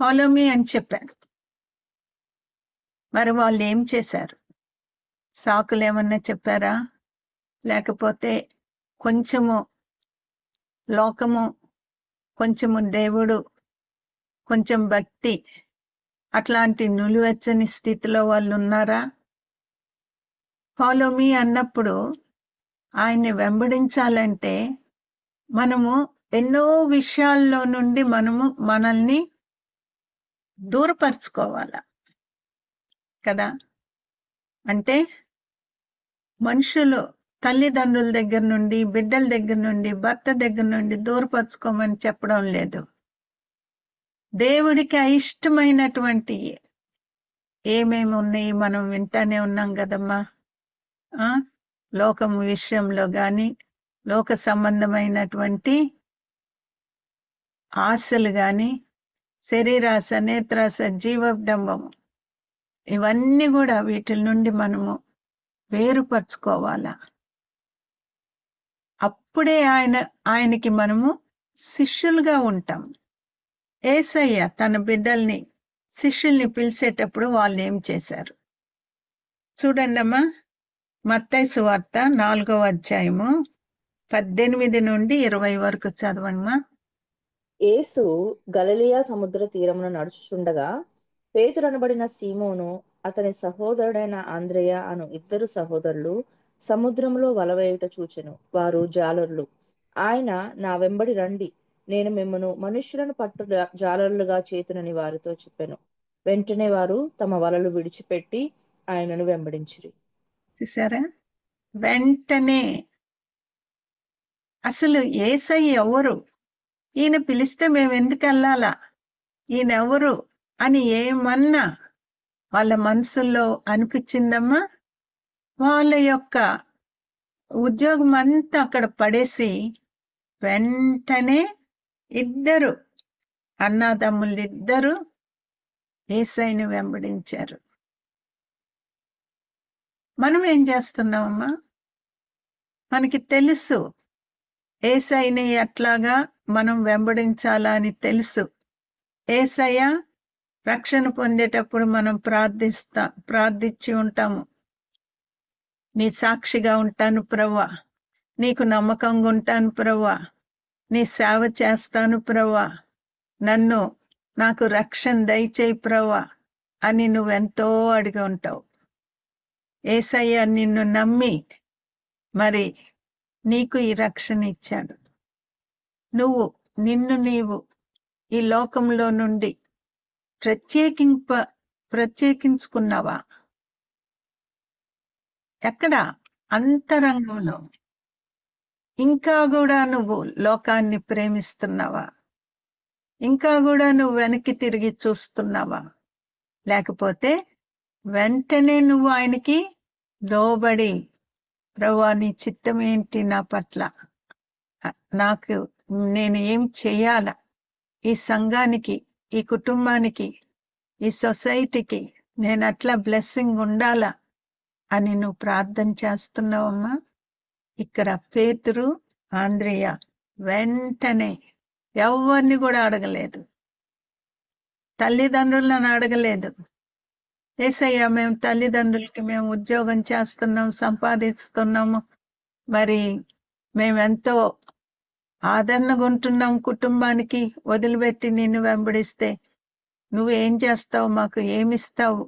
Follow me అని చెప్పారు. మరి వాళ్ళు ఏం చేశారు? సాకులు ఏమన్నా చెప్పారా? లేకపోతే కొంచెము లోకము, కొంచెము దేవుడు, కొంచెం భక్తి, అట్లాంటి నులివెచ్చని స్థితిలో వాళ్ళు ఉన్నారా? ఫాలో మీ అన్నప్పుడు ఆయన్ని వెంబడించాలంటే మనము ఎన్నో విషయాల్లో నుండి మనల్ని దూరపరుచుకోవాలా కదా. అంటే మనుషులు తల్లిదండ్రుల దగ్గర నుండి, బిడ్డల దగ్గర నుండి, భర్త దగ్గర నుండి దూరపరుచుకోమని చెప్పడం లేదు. దేవుడికి అయిష్టమైనటువంటి ఏమేమి ఉన్నాయి మనం వింటానే ఉన్నాం కదమ్మా. లోకము విషయంలో గాని, లోక సంబంధమైనటువంటి ఆశలు గాని, శరీరాశ, నేత్రాశ, జీవడంబము, ఇవన్నీ కూడా వీటి నుండి మనము వేరుపరుచుకోవాలా. అప్పుడే ఆయనకి మనము శిష్యులుగా ఉంటాం. యేసయ్య తన బిడ్డల్ని, శిష్యుల్ని పిలిచేటప్పుడు వాళ్ళు ఏం చేశారు చూడండమ్మా. మత్తయి సువార్త 4వ అధ్యాయము 18 నుండి 20 వరకు చదవమ్మా. యేసు గలిలయ సముద్ర తీరమున నడుచుచుండగా పేతురు అనబడిన సీమోను, అతని సహోదరుడైన ఆంద్రేయ అను ఇద్దరు సహోదరులు సముద్రంలో వలవేయుట చూచెను. వారు జాలరులు. ఆయన, నా వెంబడి రండి, నేను మిమ్మను మనుష్యులను పట్టు జాలరులుగా చేతునని వారితో చెప్పెను. వెంటనే వారు తమ వలలు విడిచిపెట్టి ఆయనను వెంబడించిరి. చూసారా? వెంటనే. అసలు యేసయ్య ఎవరు? ఈయన పిలిస్తే మేము ఎందుకు వెళ్ళాలా? ఈయన ఎవరు అని ఏమన్నా వాళ్ళ మనసుల్లో అనిపించిందమ్మా? వాళ్ళ యొక్క ఉద్యోగం అంతా అక్కడ పడేసి వెంటనే ఇద్దరు అన్నాదమ్ములిద్దరూ యేసయ్యని వెంబడించారు. మనం ఏం చేస్తున్నామమ్మా? మనకి తెలుసు యేసయ్యని ఎట్లాగా మనం వెంబడించాలా అని తెలుసు. యేసయ్య రక్షణ పొందేటప్పుడు మనం ప్రార్థించి ఉంటాము. నీ సాక్షిగా ఉంటాను ప్రభువా, నీకు నమ్మకంగా ఉంటాను ప్రభువా, నీ సేవ చేస్తాను ప్రభువా, నాకు రక్షణ దయచేయి ప్రభువా అని నువ్వెంతో అడిగి ఉంటావు. యేసయ్య నిన్ను నమ్మి మరి నీకు ఈ రక్షణ ఇచ్చాడు. నీవు ఈ లోకంలో నుండి ప్రత్యేకించుకున్నావా? ఎక్కడ? అంతరంగంలో. ఇంకా కూడా నువ్వు లోకాన్ని ప్రేమిస్తున్నావా? ఇంకా కూడా నువ్వు వెనక్కి తిరిగి చూస్తున్నావా? లేకపోతే వెంటనే నువ్వు ఆయనకి లోబడి, ప్రభువా నీ చిత్తం ఏంటి నా పట్ల, నేను ఏం చెయ్యాలా, ఈ సంఘానికి, ఈ కుటుంబానికి, ఈ సొసైటీకి నేను అట్లా బ్లెస్సింగ్ ఉండాలా అని నువ్వు ప్రార్థన చేస్తున్నావమ్మా. ఇక్కడ పేతురు, ఆంద్రేయ వెంటనే ఎవరిని కూడా అడగలేదు, తల్లిదండ్రులను అడగలేదు. యేసయ్య మేము తల్లిదండ్రులకి మేము ఉద్యోగం చేస్తున్నాం, సంపాదిస్తున్నాము, మరి మేమెంతో ఆదరణగా ఉంటున్నాం, కుటుంబానికి వదిలిపెట్టి నిన్ను వెంబడిస్తే నువ్వేం చేస్తావు, మాకు ఏమిస్తావు,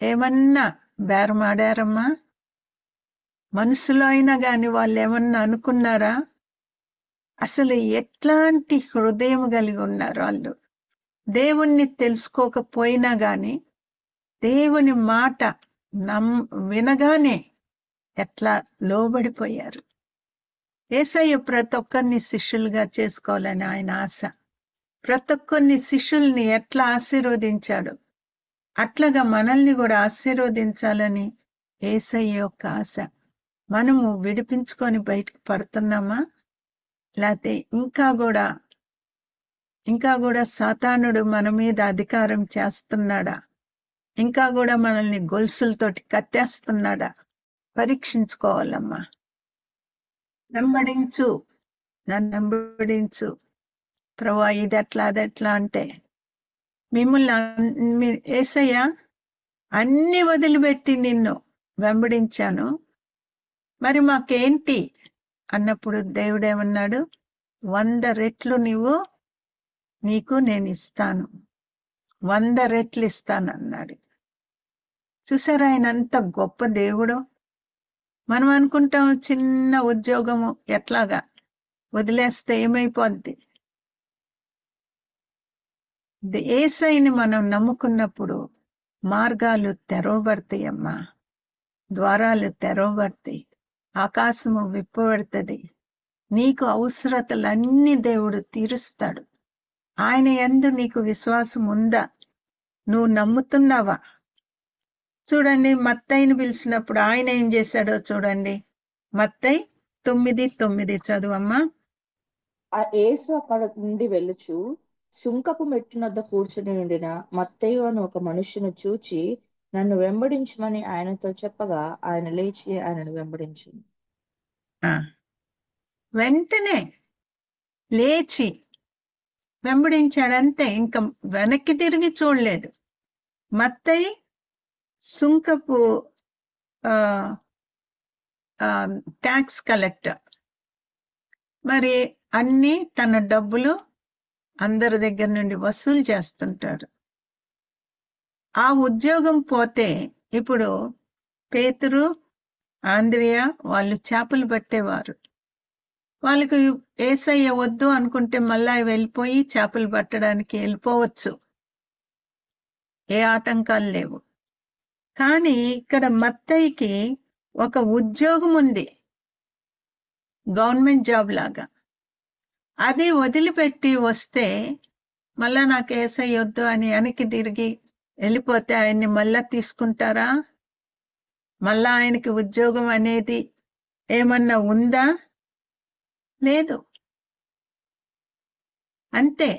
ఏమన్నా బేరమాడారమ్మా? మనసులో అయినా గాని వాళ్ళు ఏమన్నా అనుకున్నారా? అసలు ఎట్లాంటి హృదయం కలిగి ఉన్నారు వాళ్ళు? దేవుణ్ణి తెలుసుకోకపోయినా గాని దేవుని మాట వినగానే ఎట్లా లోబడిపోయారు. యేసయ్య ప్రతి ఒక్కరిని శిష్యులుగా చేసుకోవాలని ఆయన ఆశ. ప్రతి ఒక్కరిని శిష్యుల్ని ఎట్లా ఆశీర్వదించాడు అట్లాగా మనల్ని కూడా ఆశీర్వదించాలని యేసయ్య యొక్క ఆశ. మనము విడిపించుకొని బయటకు పడుతున్నామా? లేకపోతే ఇంకా కూడా సాతానుడు మన మీద అధికారం చేస్తున్నాడా? ఇంకా కూడా మనల్ని గొలుసులతోటి కట్టేస్తున్నాడా? పరీక్షించుకోవాలమ్మా. నన్ను వెంబడించు ప్రభువా, ఇది ఎట్లా అదెట్లా అంటే మిమ్మల్ని యేసయ్య అన్ని వదిలిపెట్టి నిన్ను వెంబడించాను, మరి మాకేంటి అన్నప్పుడు దేవుడేమన్నాడు? 100 రెట్లు నీకు నేను ఇస్తాను, 100 రెట్లు ఇస్తానన్నాడు. చూసారా ఆయన అంత గొప్ప దేవుడు. మనం అనుకుంటాం చిన్న ఉద్యోగము ఎట్లాగా వదిలేస్తే ఏమైపోద్ది. యేసయ్యని మనం నమ్ముకున్నప్పుడు మార్గాలు తెరవబడతాయి అమ్మా, ద్వారాలు తెరవబడతాయి, ఆకాశము విప్పబడుతుంది. నీకు అవసరతలన్నీ దేవుడు తీరుస్తాడు. ఆయన యందు నీకు విశ్వాసం ఉందా? నువ్వు నమ్ముతున్నావా? చూడండి, మత్తయిని పిలిచినప్పుడు ఆయన ఏం చేశాడో చూడండి. మత్తయి 9:9 చదువమ్మా. ఆ యేసు అక్కడ నుండి వెళ్ళుచు సుంకపు మెట్టునొద్ద కూర్చుని ఉండిన మత్తయి అని ఒక మనుషుని చూచి నన్ను వెంబడించమని ఆయనతో చెప్పగా ఆయన లేచి ఆయనను వెంబడించింది. వెంటనే లేచి వెంబడించాడంతే, ఇంకా వెనక్కి తిరిగి చూడలేదు. మత్తయి సుంకపు ట్యాక్స్ కలెక్టర్. మరి అన్ని తన డబ్బులు అందరి దగ్గర నుండి వసూలు చేస్తుంటాడు. ఆ ఉద్యోగం పోతే ఇప్పుడు పేతురు, ఆంద్రియ వాళ్ళు చేపలు పట్టేవారు. వాళ్ళకు యేసయ్య వద్దు అనుకుంటే మళ్ళా వెళ్ళిపోయి చేపలు పట్టడానికి వెళ్ళిపోవచ్చు, ఏ ఆటంకాలు లేవు. కానీ ఇక్కడ మత్తయికి ఒక ఉద్యోగం ఉంది, గవర్నమెంట్ జాబ్ లాగా. అది వదిలిపెట్టి వస్తే మళ్ళా నాకు యేసయ్య వద్దు అని వెనక్కి తిరిగి వెళ్ళిపోతే ఆయన్ని మళ్ళా తీసుకుంటారా? మళ్ళా ఆయనకి ఉద్యోగం అనేది ఏమన్నా ఉందా? లేదు. అంతే,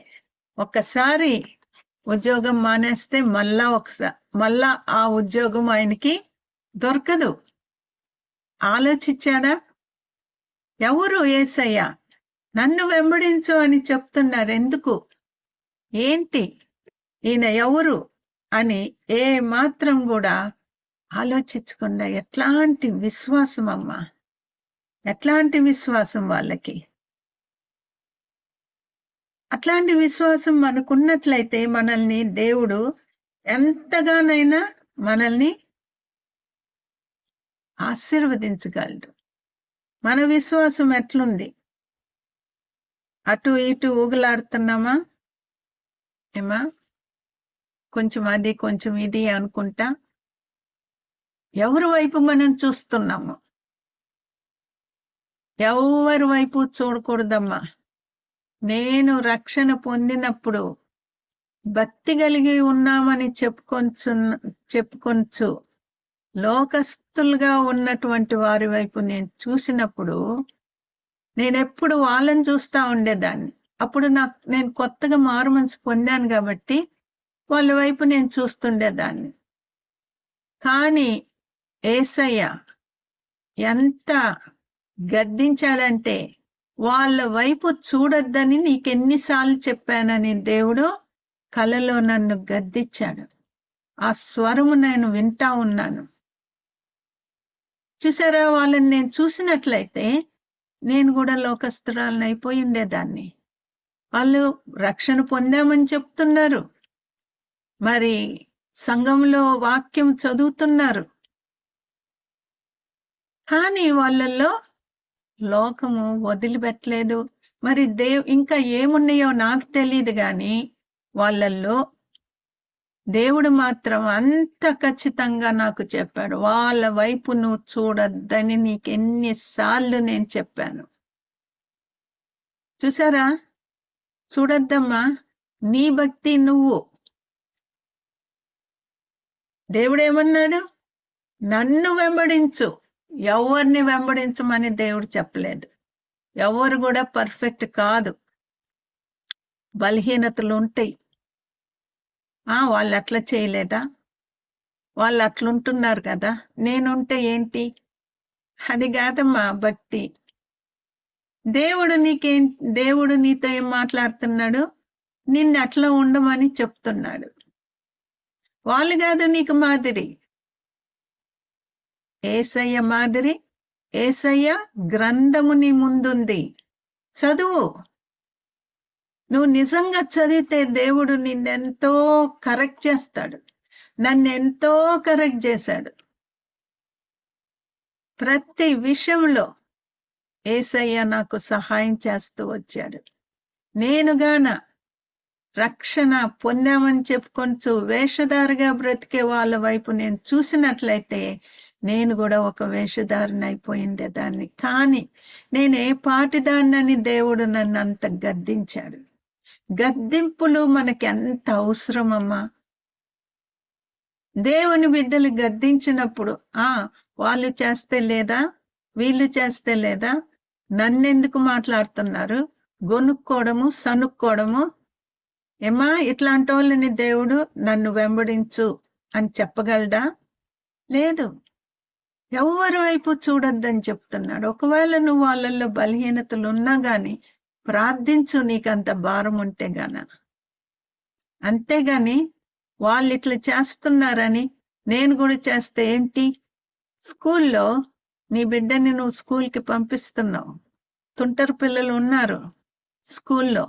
ఒక్కసారి ఉద్యోగం మానేస్తే మళ్ళా ఆ ఉద్యోగం ఆయనకి దొరకదు. ఆలోచించాడా? ఎవరు యేసయ్య? నన్ను వెంబడించు అని చెప్తున్నారు. ఎందుకు? ఏంటి? ఈయన ఎవరు అని ఏ మాత్రం కూడా ఆలోచించకుండా ఎట్లాంటి విశ్వాసం అమ్మా, ఎట్లాంటి విశ్వాసం వాళ్ళకి. అట్లాంటి విశ్వాసం మనకున్నట్లయితే మనల్ని దేవుడు ఎంతగానైనా మనల్ని ఆశీర్వదించగలడు. మన విశ్వాసం ఎట్లుంది? అటు ఇటు ఊగులాడుతున్నామా ఏమా? కొంచెం అది కొంచెం ఇది అనుకుంటా ఎవరి వైపు మనం చూస్తున్నాము? ఎవరి వైపు చూడకూడదమ్మా. నేను రక్షణ పొందినప్పుడు భక్తి కలిగి ఉన్నామని చెప్పుకొంచు లోకస్తులుగా ఉన్నటువంటి వారి వైపు నేను చూసినప్పుడు నేనెప్పుడు వాళ్ళని చూస్తా ఉండేదాన్ని. అప్పుడు నేను కొత్తగా మారు మనసు పొందాను కాబట్టి వాళ్ళ వైపు నేను చూస్తుండేదాన్ని. కానీ యేసయ్య ఎంత గద్దించాడంటే, వాళ్ళ వైపు చూడొద్దని నీకెన్నిసార్లు చెప్పానని దేవుడు కలలో నన్ను గద్దించాడు. ఆ స్వరము నేను వింటా ఉన్నాను. చూసారా, వాళ్ళని నేను చూసినట్లయితే నేను కూడా లోకస్తురాలను అయిపోయి ఉండేదాన్ని. వాళ్ళు రక్షణ పొందామని చెప్తున్నారు, మరి సంఘంలో వాక్యం చదువుతున్నారు, కానీ వాళ్ళల్లో లోకము వదిలిపెట్టలేదు. మరి ఇంకా ఏమున్నాయో నాకు తెలియదు, కానీ వాళ్ళల్లో దేవుడు మాత్రం అంత ఖచ్చితంగా నాకు చెప్పాడు, వాళ్ళ వైపు నువ్వు చూడొద్దని నీకెన్నిసార్లు నేను చెప్పాను. చూసారా, చూడొద్దమ్మా, నీ భక్తి నువ్వు. దేవుడేమన్నాడు? నన్ను వెంబడించు. ఎవరిని వెంబడించమని దేవుడు చెప్పలేదు. ఎవరు కూడా పర్ఫెక్ట్ కాదు, బలహీనతలు ఉంటాయి. వాళ్ళు అట్లా చేయలేదా? వాళ్ళు అట్లుంటున్నారు కదా, నేనుంటే ఏంటి? అది కాదమ్మా భక్తి. దేవుడు నీతో ఏం మాట్లాడుతున్నాడు? నిన్ను అట్లా ఉండమని చెప్తున్నాడు. వాళ్ళు కాదు నీకు మాదిరి, యేసయ్య మాదిరి. యేసయ్య గ్రంథము నీ ముందుంది, చదువు. నువ్వు నిజంగా చదివితే దేవుడు నిన్నెంతో కరెక్ట్ చేస్తాడు. నన్నెంతో కరెక్ట్ చేశాడు. ప్రతి విషయంలో యేసయ్య నాకు సహాయం చేస్తూ వచ్చాడు. నేనుగాన రక్షణ పొందామని చెప్పుకొంచు వేషధారిగా బ్రతికే వాళ్ళ వైపు నేను చూసినట్లయితే నేను కూడా ఒక వేషధారిని అయిపోయిండేదాన్ని. కానీ నేను ఏ పాటిదాన్నని దేవుడు నన్ను అంత గద్దించాడు. గద్దింపులు మనకి ఎంత అవసరమమ్మా. దేవుని బిడ్డలు గద్దించినప్పుడు వాళ్ళు చేస్తే లేదా, వీళ్ళు చేస్తే లేదా, నన్నెందుకు మాట్లాడుతున్నారు, గొనుక్కోవడము, సనుక్కోవడము. ఏమా ఇట్లాంటి వాళ్ళని దేవుడు నన్ను వెంబడించు అని చెప్పగలడా? లేదు. ఎవరి వైపు చూడొద్దని చెప్తున్నాడు. ఒకవేళ నువ్వు వాళ్ళల్లో బలహీనతలు ఉన్నా గాని ప్రార్థించు, నీకంత భారం ఉంటే గాన. అంతేగాని వాళ్ళు ఇట్లా చేస్తున్నారని నేను కూడా చేస్తే ఏంటి? స్కూల్లో నీ బిడ్డని నువ్వు స్కూల్కి పంపిస్తున్నావు. తుంటరు పిల్లలు ఉన్నారు స్కూల్లో,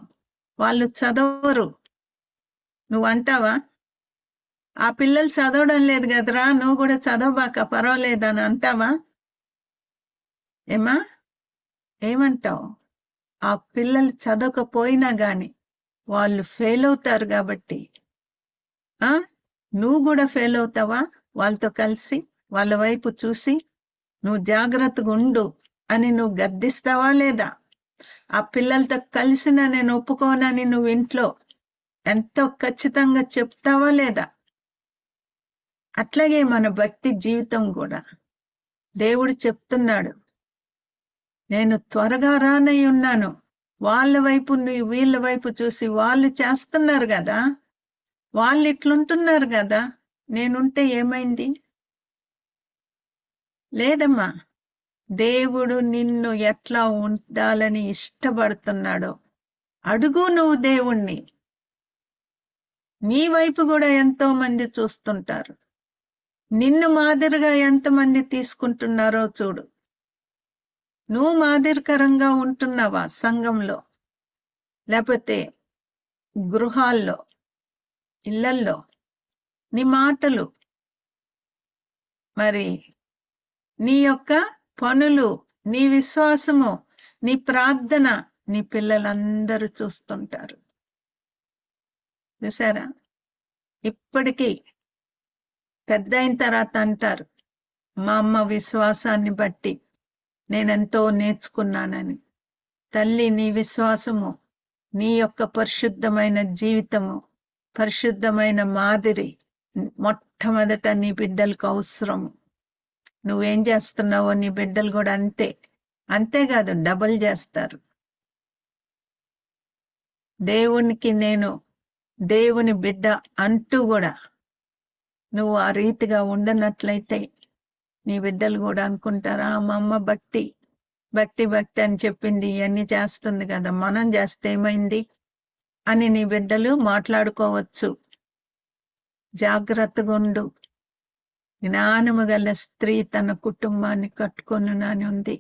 వాళ్ళు చదవరు. నువ్వు అంటావా ఆ పిల్లలు చదవడం లేదు కదరా, నువ్వు కూడా చదవబాక పర్వాలేదని అంటావా? ఏమా ఏమంటావు? ఆ పిల్లలు చదవకపోయినా గాని వాళ్ళు ఫెయిల్ అవుతారు కాబట్టి నువ్వు కూడా ఫెయిల్ అవుతావా? వాళ్ళతో కలిసి వాళ్ళ వైపు చూసి నువ్వు జాగ్రత్తగా ఉండు అని నువ్వు గద్దిస్తావా లేదా? ఆ పిల్లలతో కలిసిన నేను ఒప్పుకోనని నువ్వు ఇంట్లో ఎంతో ఖచ్చితంగా చెప్తావా లేదా? అట్లాగే మన భక్తి జీవితం కూడా దేవుడు చెప్తున్నాడు, నేను త్వరగా రానై ఉన్నాను. వాళ్ళ వైపు నువ్వు వీళ్ళ వైపు చూసి వాళ్ళు చేస్తున్నారు కదా, వాళ్ళు ఇట్లుంటున్నారు కదా, నేనుంటే ఏమైంది? లేదమ్మా. దేవుడు నిన్ను ఎట్లా ఉండాలని ఇష్టపడుతున్నాడో అడుగు నువ్వు దేవుణ్ణి. నీ వైపు కూడా ఎంతో మంది చూస్తుంటారు. నిన్ను మాదిరిగా ఎంతమంది తీసుకుంటున్నారో చూడు. నువ్వు మాదిరికరంగా ఉంటున్నావా సంఘంలో, లేకపోతే గృహాల్లో, ఇళ్లల్లో? నీ మాటలు, మరి నీ యొక్క పనులు, నీ విశ్వాసము, నీ ప్రార్థన నీ పిల్లలందరూ చూస్తుంటారు. చూసారా? ఇప్పటికీ పెద్ద అయిన తర్వాత అంటారు, మా అమ్మ విశ్వాసాన్ని బట్టి నేనెంతో నేర్చుకున్నానని. తల్లి, నీ విశ్వాసము, నీ యొక్క పరిశుద్ధమైన జీవితము, పరిశుద్ధమైన మాదిరి మొట్టమొదట నీ బిడ్డలకు అవసరము. నువ్వేం చేస్తున్నావో నీ బిడ్డలు కూడా అంతే. అంతేకాదు, డబల్ చేస్తారు. దేవునికి నేను దేవుని బిడ్డ అంటూ కూడా నువ్వు ఆ రీతిగా ఉండనట్లయితే నీ బిడ్డలు కూడా అనుకుంటారా, మా అమ్మ భక్తి భక్తి భక్తి అని చెప్పింది, ఇవన్నీ చేస్తుంది కదా, మనం చేస్తే ఏమైంది అని నీ బిడ్డలు మాట్లాడుకోవచ్చు. జాగ్రత్తగా ఉండు. జ్ఞానము గల స్త్రీ తన కుటుంబాన్ని కట్టుకొనునని ఉంది.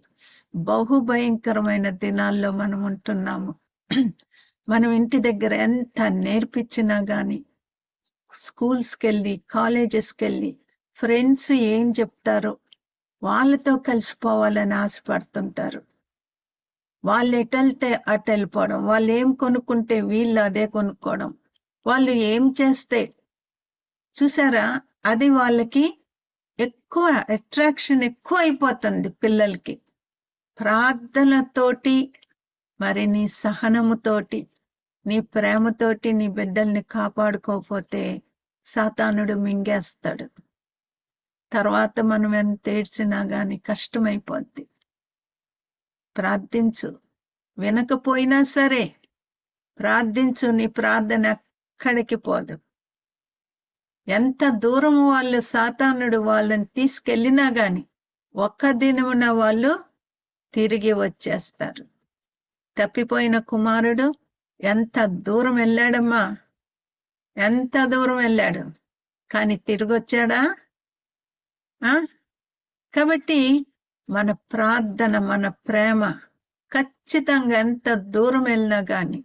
బహుభయంకరమైన దినాల్లో మనం ఉంటున్నాము. మనం ఇంటి దగ్గర ఎంత నేర్పించినా గాని స్కూల్స్కి వెళ్ళి, కాలేజెస్కి వెళ్ళి ఫ్రెండ్స్ ఏం చెప్తారో వాళ్ళతో కలిసిపోవాలని ఆశపడుతుంటారు. వాళ్ళు ఎటెళ్తే అటు వెళ్ళిపోవడం, వాళ్ళు ఏం కొనుక్కుంటే వీళ్ళు అదే కొనుక్కోవడం, వాళ్ళు ఏం చేస్తే చూసారా, అది వాళ్ళకి ఎక్కువ అట్రాక్షన్ ఎక్కువ అయిపోతుంది పిల్లలకి. ప్రార్థనతోటి, మరి నీ సహనముతోటి, నీ ప్రేమతోటి నీ బిడ్డల్ని కాపాడుకోకపోతే సాతానుడు మింగేస్తాడు. తర్వాత మనం ఎంత ఏడ్చినా గాని కష్టమైపోద్ది. ప్రార్థించు. వినకపోయినా సరే ప్రార్థించు. నీ ప్రార్థన ఎక్కడికి పోదు. ఎంత దూరం వాళ్ళు సాతానుడు వాళ్ళని తీసుకెళ్ళినా గాని ఒక్క దినమున వాళ్ళు తిరిగి వచ్చేస్తారు. తప్పిపోయిన కుమారుడు ఎంత దూరం వెళ్ళాడమ్మా, ఎంత దూరం వెళ్ళాడు, కానీ తిరిగి వచ్చాడా? ఆ కాబట్టి మన ప్రార్థన, మన ప్రేమ ఖచ్చితంగా ఎంత దూరం వెళ్ళినా గాని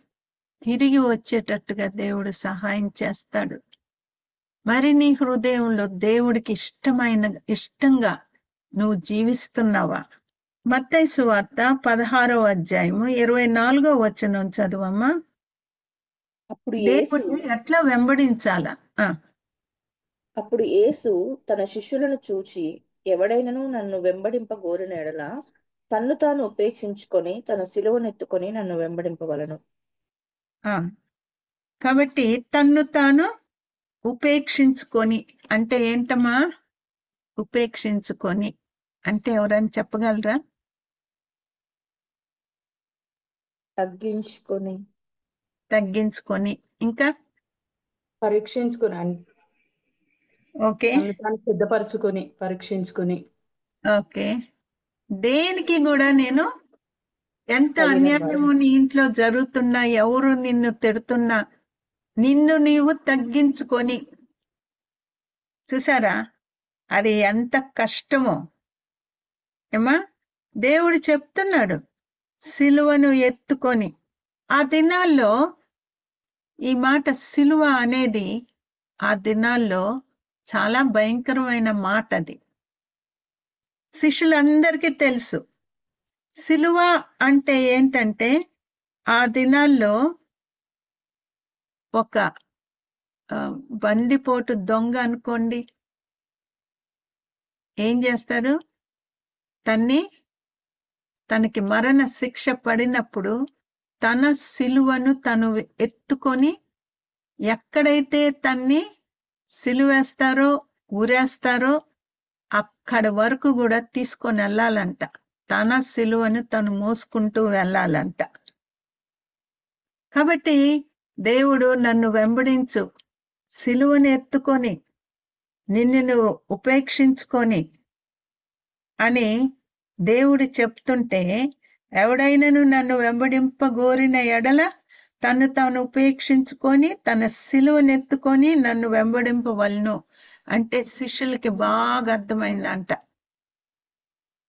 తిరిగి వచ్చేటట్టుగా దేవుడు సహాయం చేస్తాడు. మరి నీ హృదయంలో దేవుడికి ఇష్టంగా నువ్వు జీవిస్తున్నావా? మత్తయి సువార్త 16వ అధ్యాయము 24వ వచనం చదువమ్మా. అప్పుడు యేసు దేవుడిని ఎట్లా వెంబడించాలా? అప్పుడు యేసు తన శిష్యులను చూచి, ఎవడైనను నన్ను వెంబడింపగోరిన ఎడల తన్ను తాను ఉపేక్షించుకొని తన సిలువనెత్తుకొని నన్ను వెంబడింపవలను. ఆ. కాబట్టి తన్ను తాను ఉపేక్షించుకొని అంటే ఏంటమ్మా? ఉపేక్షించుకొని అంటే ఎవరైనా చెప్పగలరా? తగ్గించుకొని, తగ్గించుకొని, ఇంకా పరీక్షించుకుని ఓకే తను తాను సిద్ధపరచుకొని పరీక్షించుకుని ఓకే. దేనికి కూడా నేను ఎంత తగిన అన్యాయము నీ ఇంట్లో జరుగుతున్నా, ఎవరు నిన్ను తిడుతున్నా, నిన్ను నీవు తగ్గించుకొని, చూసారా అది ఎంత కష్టమో. ఏమా దేవుడు చెప్తున్నాడు, సిలువను ఎత్తుకొని. ఆ దినాల్లో ఈ మాట సిలువ అనేది ఆ దినాల్లో చాలా భయంకరమైన మాట. అది శిష్యులందరికీ తెలుసు. సిలువ అంటే ఏంటంటే ఆ దినాల్లో ఒక బందిపోటు దొంగ అనుకోండి, ఏం చేస్తారు? తనకి మరణ శిక్ష పడినప్పుడు తన సిలువను తను ఎత్తుకొని ఎక్కడైతే తన్ని సిలువేస్తారో, ఊరేస్తారో అక్కడి వరకు కూడా తీసుకొని వెళ్ళాలంట. తన సిలువను తను మోసుకుంటూ వెళ్ళాలంట. కాబట్టి దేవుడు నన్ను వెంబడించు, సిలువను ఎత్తుకొని నిన్ను నువ్వు ఉపేక్షించుకొని అని దేవుడు చెప్తుంటే, ఎవడైనను నన్ను వెంబడింపగోరిన ఎడల తను తాను ఉపేక్షించుకొని తన సిలువనెత్తుకొని నన్ను వెంబడింపవలను అంటే శిష్యులకి బాగా అర్థమైందంట.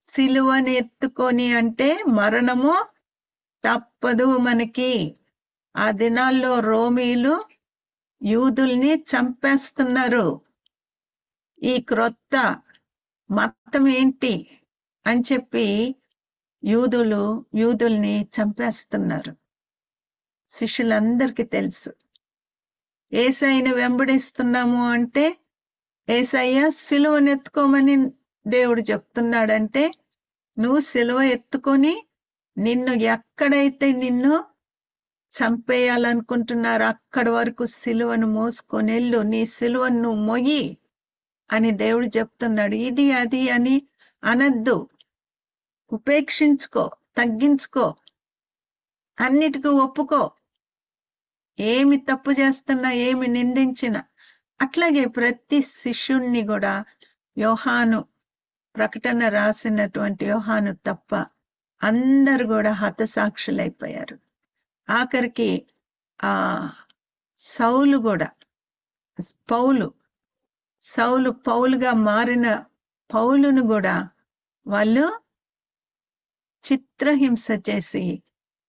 సిలువని ఎత్తుకొని అంటే మరణము తప్పదు మనకి. ఆ దినాల్లో రోమీలు యూదుల్ని చంపేస్తున్నారు. ఈ క్రొత్త మతం ఏంటి అని చెప్పి యూదుల్ని చంపేస్తున్నారు. శిష్యులందరికీ తెలుసు. ఏసైని వెంబడిస్తున్నాము అంటే ఏసయ్య సిలువను ఎత్తుకోమని దేవుడు చెప్తున్నాడంటే, నువ్వు సిలువ ఎత్తుకొని నిన్ను ఎక్కడైతే నిన్ను చంపేయాలనుకుంటున్నారో అక్కడి వరకు సిలువను మోసుకొని వెళ్ళు, నీ సిలువను నువ్వు మొయ్యి అని దేవుడు చెప్తున్నాడు. ఇది అది అని అనద్దు. ఉపేక్షించుకో, తగ్గించుకో, అన్నిటికీ ఒప్పుకో. ఏమి తప్పు చేస్తున్నా, ఏమి నిందించినా. అట్లాగే ప్రతి శిష్యుణ్ణి కూడా యోహాను ప్రకటన రాసినటువంటి యోహాను తప్ప అందరు కూడా హతసాక్షులైపోయారు. ఆఖరికి ఆ సౌలు కూడా, సౌలు పౌలుగా మారిన పౌలును కూడా వాళ్ళు చిత్రహింస చేసి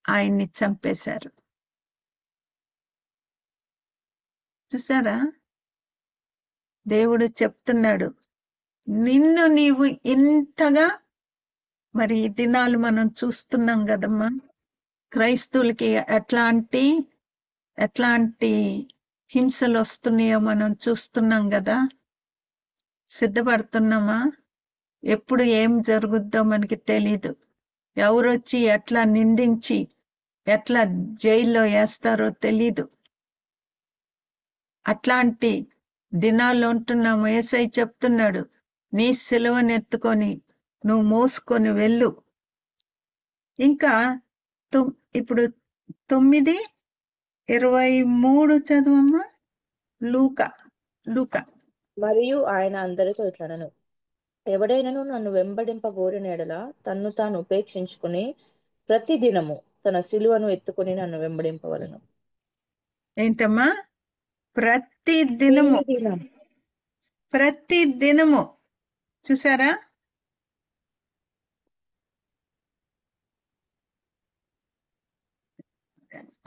ఆయన్ని చంపేశారు. చూసారా? దేవుడు చెప్తున్నాడు, నిన్ను నీవు ఇంతగా. మరి ఈ దినాలు మనం చూస్తున్నాం కదమ్మా, క్రైస్తవులకి ఎట్లాంటి హింసలు వస్తున్నాయో మనం చూస్తున్నాం కదా. సిద్ధపడుతున్నామా? ఎప్పుడు ఏం జరుగుద్దో మనకి తెలీదు. ఎవరొచ్చి ఎట్లా నిందించి ఎట్లా జైల్లో వేస్తారో తెలీదు. అట్లాంటి దినాల్లో ఉంటున్నాము. యేసయ్య చెప్తున్నాడు, నీ సిలువను ఎత్తుకొని నువ్వు మోసుకొని వెళ్ళు. ఇంకా ఇప్పుడు 9:23 చదువమ్మా. లూకా. మరియు ఆయన అందరితో ఇట్లనను, ఎవడైనను నన్ను వెంబడింపగోరిన ఎడల తన్ను తాను ఉపేక్షించుకుని ప్రతి దినము తన సిలువను ఎత్తుకొని నన్ను వెంబడింపవలను. ఏంటమ్మా? ప్రతి దినము, ప్రతి దినము. చూసారా?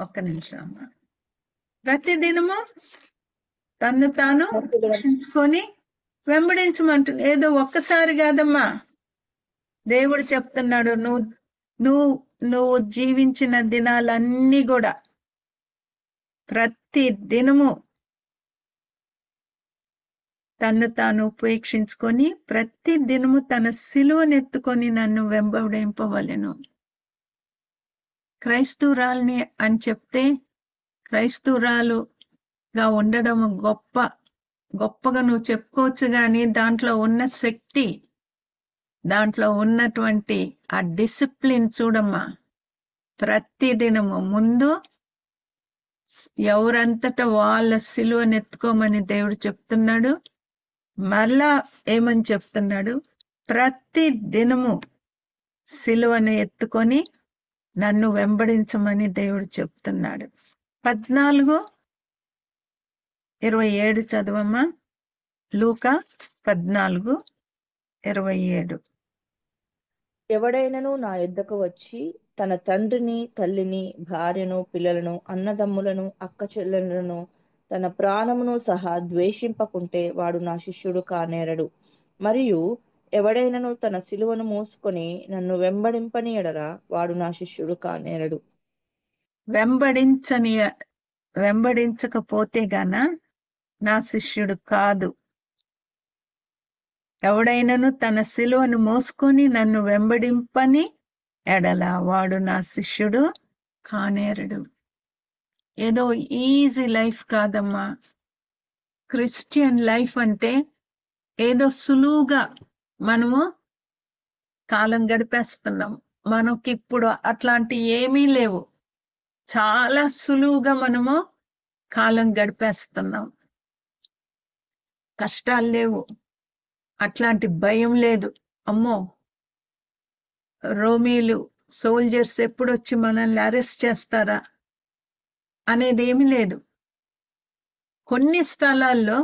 ఒక్క నిమిషం అమ్మా. ప్రతి దినము తను తాను రక్షించుకొని వెంబడించమంటుంది. ఏదో ఒక్కసారి కాదమ్మా. దేవుడు చెప్తున్నాడు, నువ్వు నువ్వు జీవించిన దినాలన్నీ కూడా ప్రతి దినము తన్ను తాను ఉపేక్షించుకొని ప్రతి దినము తన సిలువనెత్తుకొని నన్ను వెంబడింపవలెను. క్రైస్తవురాల్ని అని చెప్తే క్రైస్తవురాలుగా ఉండడం గొప్పగా నువ్వు చెప్పుకోవచ్చు, గాని దాంట్లో ఉన్న శక్తి, దాంట్లో ఉన్నటువంటి ఆ డిసిప్లిన్ చూడమ్మా. ప్రతి దినము ముందు ఎవరంతటా వాళ్ళ సిలువనెత్తుకోమని దేవుడు చెప్తున్నాడు. మళ్ళా ఏమని చెప్తున్నాడు? ప్రతి దినము సిలువను ఎత్తుకొని నన్ను వెంబడించమని దేవుడు చెప్తున్నాడు. 14:27 చదవమ్మా. లూకా 14:27. ఎవడైనను నా యొద్దకు వచ్చి తన తండ్రిని, తల్లిని, భార్యను, పిల్లలను, అన్నదమ్ములను, అక్క చెల్లెలను, తన ప్రాణమును సహా ద్వేషింపకుంటే వాడు నా శిష్యుడు కానేరడు. మరియు ఎవడైనను తన సిలువను మోసుకొని నన్ను వెంబడింపని ఎడల వాడు నా శిష్యుడు కానేరడు. వెంబడించకపోతే గాన నా శిష్యుడు కాదు. ఎవడైనను తన సిలువను మోసుకొని నన్ను వెంబడింపని ఎడల వాడు నా శిష్యుడు కానేరడు. ఏదో ఈజీ లైఫ్ కాదమ్మా. క్రిస్టియన్ లైఫ్ అంటే ఏదో సులువుగా మనము కాలం గడిపేస్తున్నాం. మనకిప్పుడు అట్లాంటి ఏమీ లేవు. చాలా సులువుగా మనము కాలం గడిపేస్తున్నాం. కష్టాలు లేవు, అట్లాంటి భయం లేదు. అమ్మో, రోమీలు సోల్జర్స్ ఎప్పుడొచ్చి మనల్ని అరెస్ట్ చేస్తారా అనేది ఏమీ లేదు. కొన్ని స్థలాల్లో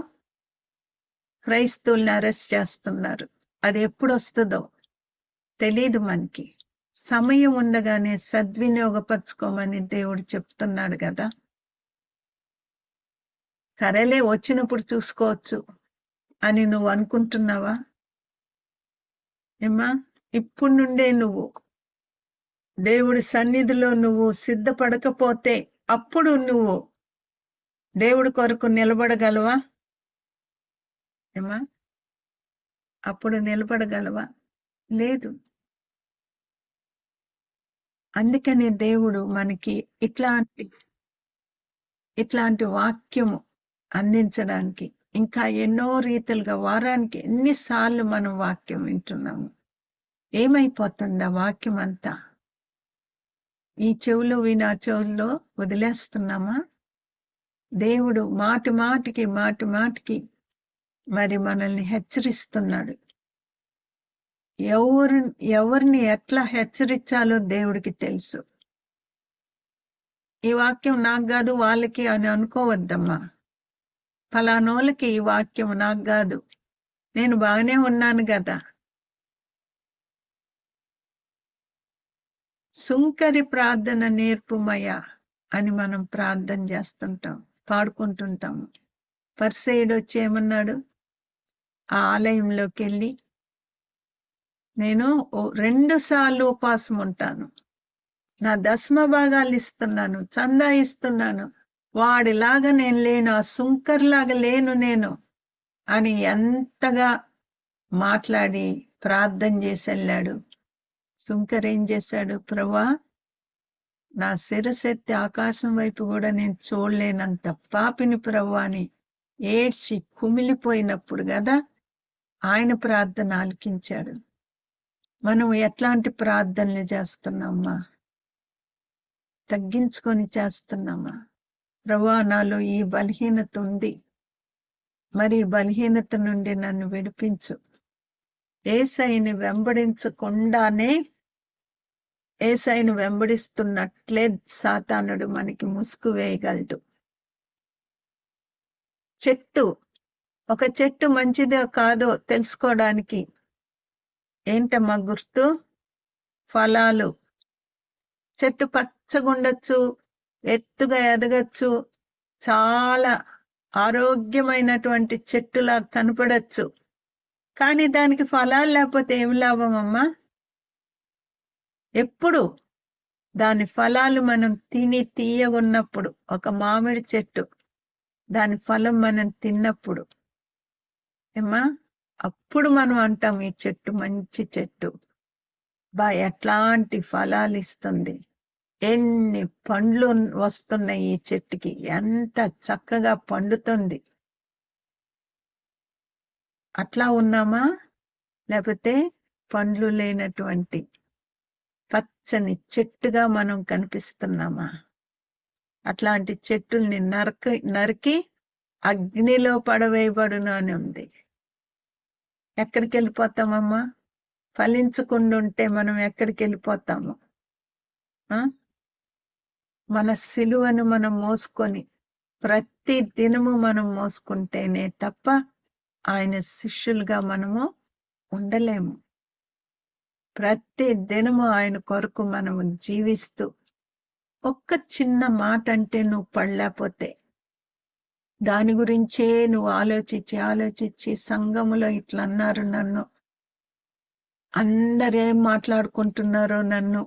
క్రైస్తవుల్ని అరెస్ట్ చేస్తున్నారు. అది ఎప్పుడు వస్తుందో తెలీదు మనకి. సమయం ఉండగానే సద్వినియోగపరచుకోమని దేవుడు చెప్తున్నాడు కదా. సరేలే, వచ్చినప్పుడు చూసుకోవచ్చు అని నువ్వు అనుకుంటున్నావా? ఏమ్మా, ఇప్పుడు నుండే నువ్వు దేవుడి సన్నిధిలో నువ్వు సిద్ధపడకపోతే అప్పుడు నువ్వు దేవుడి కొరకు నిలబడగలవా? ఏమ్మా, అప్పుడు నిలబడగలవా? లేదు. అందుకనే దేవుడు మనకి ఇట్లాంటి వాక్యము అందించడానికి ఇంకా ఎన్నో రీతిలుగా, వారానికి ఎన్నిసార్లు మనం వాక్యం వింటున్నాము. ఏమైపోతుంది ఆ వాక్యం అంతా? ఈ చెవులో విని ఆ చెవుల్లో వదిలేస్తున్నామా? దేవుడు మాటి మాటికి మరి మనల్ని హెచ్చరిస్తున్నాడు. ఎవరిని ఎట్లా హెచ్చరించాలో దేవుడికి తెలుసు. ఈ వాక్యం నాకు కాదు వాళ్ళకి అని అనుకోవద్దమ్మా. ఫలానోళ్ళకి ఈ వాక్యం నాకు కాదు, నేను బాగానే ఉన్నాను కదా. సుంకరి ప్రార్థన నేర్పుమయ్యా అని మనం ప్రార్థన చేస్తుంటాం, పాడుకుంటుంటాము. పరిసయ్యుడు వచ్చి ఏమన్నాడు? ఆ ఆలయంలోకి వెళ్ళి, నేను 2 సార్లు ఉపవాసం ఉంటాను, నా దశమ భాగాలు ఇస్తున్నాను, చందా ఇస్తున్నాను, వాడిలాగా నేను లేను, ఆ సుంకర్లాగా లేను నేను అని ఎంతగా మాట్లాడి ప్రార్థన చేసి వెళ్ళాడు. సుంకర్ ఏం చేశాడు? ప్రభువా, నా శిరసెత్తి ఆకాశం వైపు కూడా నేను చూడలేనంత పాపిని ప్రభువా అని ఏడ్చి కుమిలిపోయినప్పుడు కదా ఆయన ప్రార్థన ఆలకించాడు. మనం ఎట్లాంటి ప్రార్థనలు చేస్తున్నామా? తగ్గించుకొని చేస్తున్నామా? ప్రభువా, నాలో ఈ బలహీనత ఉంది, మరి బలహీనత నుండి నన్ను విడిపించు. యేసయ్యని వెంబడించకుండానే యేసయ్యను వెంబడిస్తున్నట్లే సాతానుడు మనకి ముసుగు వేయగలడు. ఒక చెట్టు మంచిదో కాదో తెలుసుకోవడానికి ఏంటమ్మా గుర్తు? ఫలాలు. చెట్టు పచ్చగుండొచ్చు, ఎత్తుగా ఎదగచ్చు, చాలా ఆరోగ్యమైనటువంటి చెట్టులా కనపడచ్చు. కానీ దానికి ఫలాలు లేకపోతే ఏమి లాభం అమ్మా? ఎప్పుడు దాని ఫలాలు మనం తిని తీయగున్నప్పుడు, ఒక మామిడి చెట్టు దాని ఫలం మనం తిన్నప్పుడు ఏమ్మా, అప్పుడు మనం అంటాం ఈ చెట్టు మంచి చెట్టు, ఎట్లాంటి ఫలాలు ఇస్తుంది, ఎన్ని పండ్లు వస్తున్నాయి ఈ చెట్టుకి, ఎంత చక్కగా పండుతుంది. అట్లా ఉన్నామా? లేకపోతే పండ్లు లేనటువంటి పచ్చని చెట్టుగా మనం కనిపిస్తున్నామా? అట్లాంటి చెట్టుల్ని నరికి అగ్నిలో పడవేయబడును అని ఉంది. ఎక్కడికి వెళ్ళిపోతామమ్మా? ఫలించకుండా ఉంటే మనం ఎక్కడికి వెళ్ళిపోతాము? మన సిలువను మనం మోసుకొని ప్రతి దినము మనం మోసుకుంటేనే తప్ప ఆయన శిష్యులుగా మనము ఉండలేము. ప్రతి దినము ఆయన కొరకు మనము జీవిస్తూ, ఒక్క చిన్న మాట అంటే నువ్వు పడలేకపోతే దాని గురించే నువ్వు ఆలోచించి సంఘములో ఇట్లా అన్నారు నన్ను, అందరేం మాట్లాడుకుంటున్నారో నన్ను,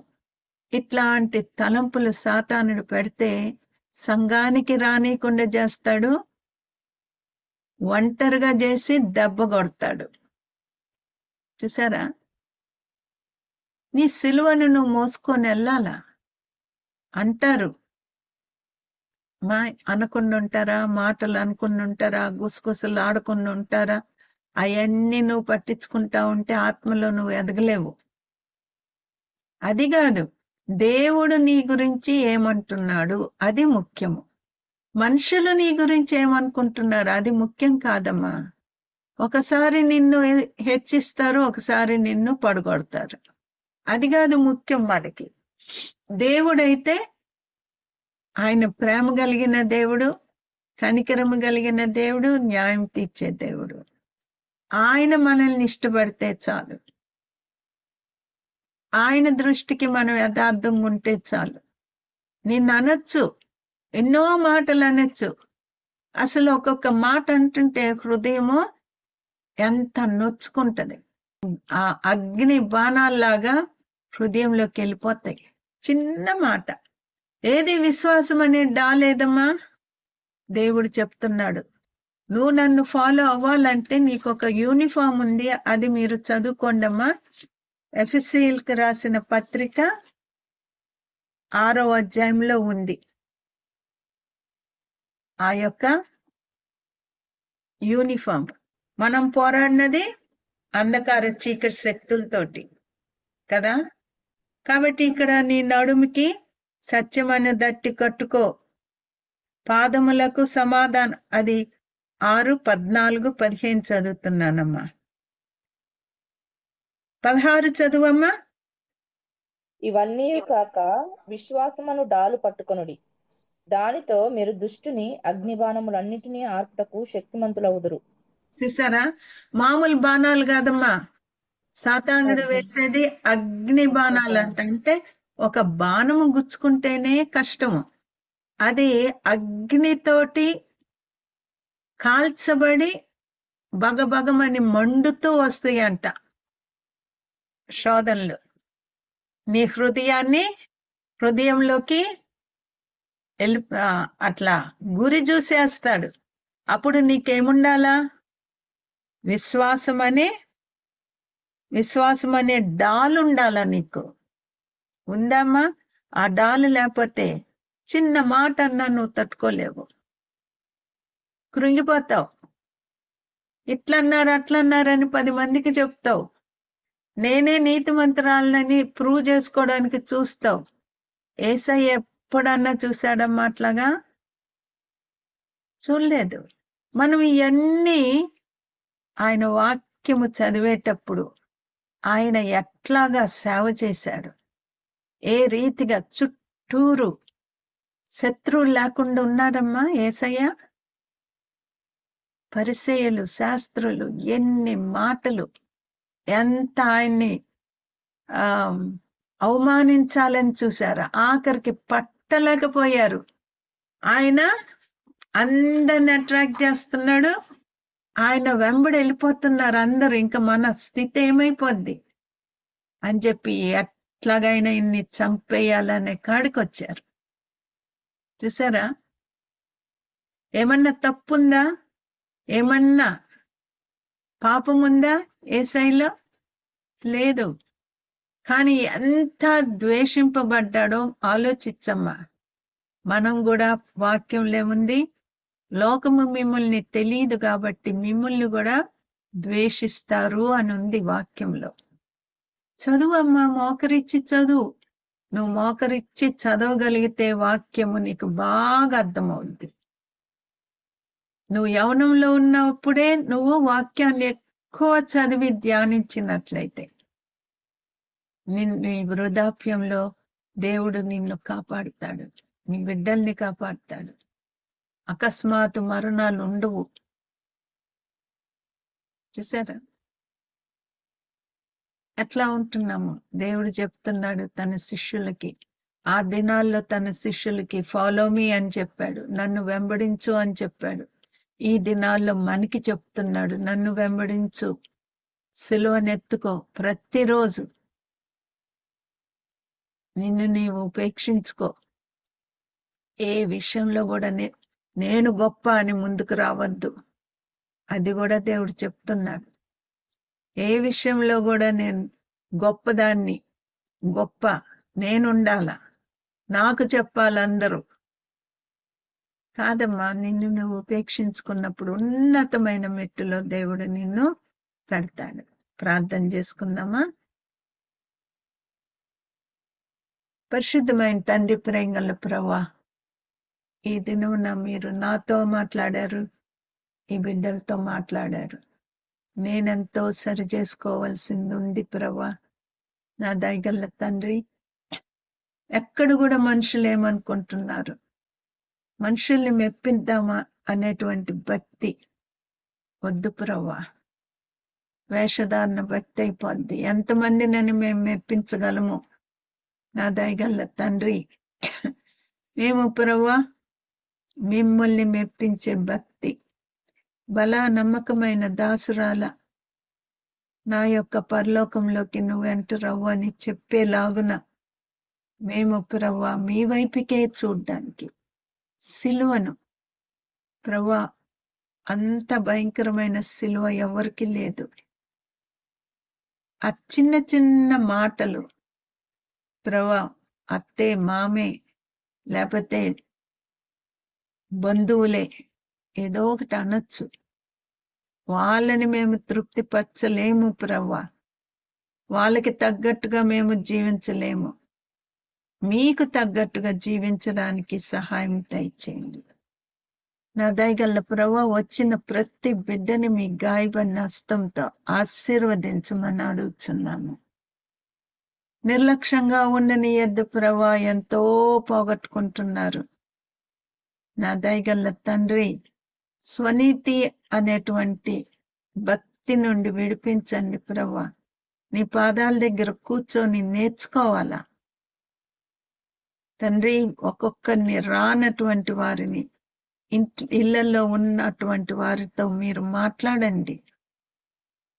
ఇట్లాంటి తలంపులు సాతానుడు పెడితే సంఘానికి రానీయకుండా చేస్తాడు, ఒంటరిగా చేసి దెబ్బ కొడతాడు. చూసారా? నీ సిలువను నువ్వు మోసుకొని వెళ్ళాలా అంటారు. అనుకుండా ఉంటారా? మాటలు అనుకుండా ఉంటారా? గుసగుసలు ఆడకుండా ఉంటారా? అవన్నీ నువ్వు పట్టించుకుంటా ఉంటే ఆత్మలో నువ్వు ఎదగలేవు. అది కాదు, దేవుడు నీ గురించి ఏమంటున్నాడు అది ముఖ్యము. మనుషులు నీ గురించి ఏమనుకుంటున్నారు అది ముఖ్యం కాదమ్మా. ఒకసారి నిన్ను హెచ్చిస్తారు, ఒకసారి నిన్ను పడగొడతారు. అది కాదు ముఖ్యం మనకి. దేవుడైతే ఆయన ప్రేమ కలిగిన దేవుడు, కనికరము కలిగిన దేవుడు, న్యాయం తీర్చే దేవుడు. ఆయన మనల్ని ఇష్టపడితే చాలు, ఆయన దృష్టికి మనం యథార్థంగా ఉంటే చాలు. నిన్ను అనొచ్చు, ఎన్నో మాటలు అనొచ్చు. అసలు ఒక్కొక్క మాట అంటుంటే హృదయము ఎంత నొచ్చుకుంటది. ఆ అగ్ని బాణాల్లాగా హృదయంలోకి వెళ్ళిపోతాయి. చిన్న మాట. ఏది విశ్వాసం అనే డాలేదమ్మా? దేవుడు చెప్తున్నాడు, నువ్వు నన్ను ఫాలో అవ్వాలంటే నీకు ఒక యూనిఫామ్ ఉంది, అది మీరు చదువుకోండమ్మా. ఎఫెసీయులకు రాసిన పత్రిక 6వ అధ్యాయంలో ఉంది ఆ యొక్క యూనిఫామ్. మనం పోరాడినది అంధకార చీకటి శక్తులతోటి కదా. కాబట్టి ఇక్కడ నీ నడుముకి సత్యమని దట్టి కట్టుకో, పాదములకు సమాధానం. అది 6, 14, 15 చదువుతున్నానమ్మా. 16 చదువమ్మా. ఇవన్నీ కాక విశ్వాసమును డాలు పట్టుకొనుడి, దానితో మీరు దుష్టుని అగ్నిబాణములన్నిటినీ ఆర్పుటకు శక్తిమంతులవుదురు. చూసారా? మామూలు బాణాలు కాదమ్మా, సాతానుడు వేసేది అగ్ని బాణాలు అంటే ఒక బాణము గుచ్చుకుంటేనే కష్టము. అది అగ్నితోటి కాల్చబడి బగబగమని మండుతూ వస్తాయి అంట శోధనలు. నీ హృదయంలోకి అట్లా గురి చూసేస్తాడు. అప్పుడు నీకేముండాలా? విశ్వాసం అనే డాలు ఉండాలా నీకు. ఉందమ్మా? ఆ డాలు లేకపోతే చిన్న మాట అన్నా నువ్వు తట్టుకోలేవు, కృంగిపోతావు. ఇట్లన్నారు అట్లన్నారని 10 మందికి చెప్తావు. నేనే నీతిమంతురాలని ప్రూవ్ చేసుకోవడానికి చూస్తావు. యేసయ్య ఎప్పుడన్నా చూశాడమ్మా అట్లాగా? చూడలేదు. మనం ఇవన్నీ ఆయన వాక్యము చదివేటప్పుడు ఆయన ఎట్లాగా సేవ చేశాడు, ఏ రీతిగా చుట్టూరు శత్రువులు లేకుండా ఉన్నారమ్మా యేసయ్య. పరిసయ్యులు, శాస్త్రులు ఎన్ని మాటలు, ఎంత ఆయన్ని అవమానించాలని చూశారు. ఆఖరికి పట్టలేకపోయారు. ఆయన అందరిని అట్రాక్ట్ చేస్తున్నాడు. ఆయన వెంబడి వెళ్ళిపోతున్నారు అందరూ. ఇంకా మన స్థితి ఏమైపోద్ది అని చెప్పి ఎట్లాగైనా ఇన్ని చంపేయాలనే కాడికి వచ్చారు. చూసారా? ఏమన్నా తప్పుందా? ఏమన్నా పాపం ఉందా యేసయ్యలో? లేదు. కానీ ఎంత ద్వేషింపబడ్డాడో ఆలోచించమ్మా. మనం కూడా వాక్యంలో ఏముంది? లోకము మిమ్మల్ని తెలియదు కాబట్టి మిమ్మల్ని కూడా ద్వేషిస్తారు అని ఉంది వాక్యంలో. చదువు అమ్మా, మోకరిచ్చి చదువు. నువ్వు మోకరిచ్చి చదవగలిగితే వాక్యము నీకు బాగా అర్థమవుద్ది. నువ్వు యవనంలో ఉన్నప్పుడే నువ్వు వాక్యాన్ని ఎక్కువ చదివి ధ్యానించినట్లయితే నీ వృద్ధాప్యంలో దేవుడు నిన్ను కాపాడుతాడు, నీ బిడ్డల్ని కాపాడుతాడు. అకస్మాత్తు మరణాలు ఉండవు. చూసారా ఎట్లా ఉంటున్నాము? దేవుడు చెప్తున్నాడు తన శిష్యులకి, ఆ దినాల్లో తన శిష్యులకి ఫాలో మీ అని చెప్పాడు, నన్ను వెంబడించు అని చెప్పాడు. ఈ దినాల్లో మనకి చెప్తున్నాడు, నన్ను వెంబడించు, సిలువనెత్తుకో. ప్రతిరోజు నిన్ను నీవు ఉపేక్షించుకో. ఏ విషయంలో కూడా నేను గొప్ప అని ముందుకు రావద్దు. అది కూడా దేవుడు చెప్తున్నాడు. ఏ విషయంలో కూడా నేను గొప్పదాన్ని, గొప్ప నేనుండాలా, నాకు చెప్పాలందరూ కాదమ్మా. నిన్ను నువ్వు ఉపేక్షించుకున్నప్పుడు ఉన్నతమైన మెట్టులో దేవుడు నిన్ను పెడతాడు. ప్రార్థన చేసుకుందామా? పరిశుద్ధమైన తండ్రి, ప్రేంగల ప్రభువా, ఈ దినమున మీరు నాతో మాట్లాడారు, ఈ బిడ్డలతో మాట్లాడారు. నేనెంతో సరి చేసుకోవాల్సింది ఉంది ప్రభువా. నా దయగల తండ్రి, ఎక్కడ కూడా మనుషులు ఏమనుకుంటున్నారు, మనుషుల్ని మెప్పిద్దామా అనేటువంటి భక్తి వద్దు ప్రభువా. వేషధారణ భక్తి అయిపోద్ది. ఎంతమందినని మేము మెప్పించగలము? నా దయగల తండ్రి, మేము ప్రభువా మిమ్మల్ని మెప్పించే భక్తి, బలా నమ్మకమైన దాసురాల నా యొక్క పరలోకంలోకి నువ్వు ఎంటరావు అని చెప్పేలాగున మేము ప్రభువా మీ వైపుకే చూడ్డానికి సిలువను, ప్రభువా అంత భయంకరమైన సిలువ ఎవరికి లేదు. ఆ చిన్న చిన్న మాటలు ప్రభువా, అత్తే మామే లేకపోతే బంధువులే ఏదో ఒకటి అనొచ్చు, వాళ్ళని మేము తృప్తిపరచలేము ప్రభువా. వాళ్ళకి తగ్గట్టుగా మేము జీవించలేము. మీకు తగ్గట్టుగా జీవించడానికి సహాయం దయచేయండి. నా దయగల ప్రభువా, వచ్చిన ప్రతి బిడ్డని మీ గాయబడిన హస్తంతో ఆశీర్వదించమని అడుగుతున్నాము. నిర్లక్ష్యంగా ఉండని ఎద్దు ప్రభువా, ఎంతో పోగొట్టుకుంటున్నారు. నా దయగల తండ్రి, స్వనీతి అనేటువంటి భక్తి నుండి విడిపించండి ప్రభువా. నీ పాదాల దగ్గర కూర్చొని నేర్చుకోవాలా తండ్రి. ఒక్కొక్కరిని రానటువంటి వారిని, ఇళ్లలో ఉన్నటువంటి వారితో మీరు మాట్లాడండి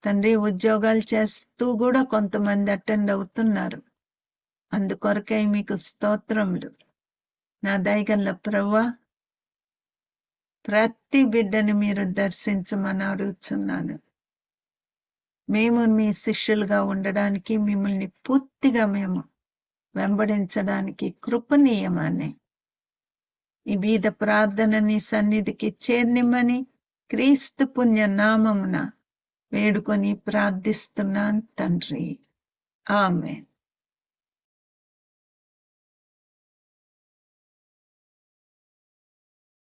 తండ్రి. ఉద్యోగాలు చేస్తూ కూడా కొంతమంది అటెండ్ అవుతున్నారు. అందుకొరకై మీకు స్తోత్రములు. నా దయగల ప్రభువా, ప్రతి బిడ్డని మీరు దర్శించమని అడుగుతున్నాను. మేము మీ శిష్యులుగా ఉండడానికి, మిమ్మల్ని పూర్తిగా మేము వెంబడించడానికి కృపనీయమని ఈ బీద ప్రార్థనని సన్నిధికి చేర్నిమ్మని క్రీస్తు పుణ్య నామమున వేడుకొని ప్రార్థిస్తున్నాను తండ్రి. ఆమేన్.